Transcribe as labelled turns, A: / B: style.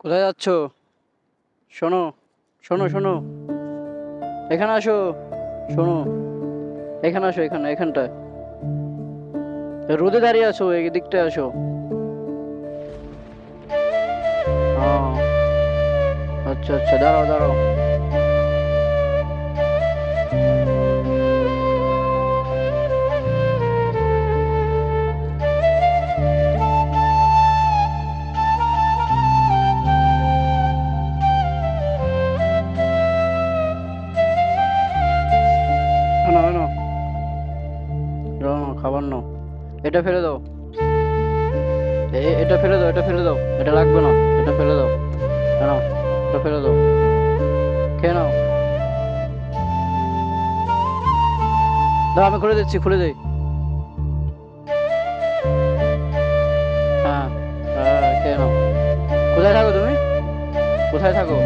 A: কোথায় যাচ্ছ? শোনো, শোনো, শোনো, এখানে আসো। শোনো, এখানে আসো, এখানটায়। রোদে দাঁড়িয়ে আছো, এই দিকটায় আসো। আচ্ছা আচ্ছা, দাঁড়াও দাঁড়াও। এনো এনো, খাবার নাও। এটা ফেলে দাও। এটা ফেলে দাও, এটা ফেলে দাও, এটা লাগবে না। এটা ফেলে দাও। নাও, এটা ফেলে দাও। খেয়ে নাও। দাও, আমি খুলে দিচ্ছি, খুলে দিই। হ্যাঁ, হ্যাঁ, খেয়ে নাও। কোথায় থাকো তুমি? কোথায় থাকো?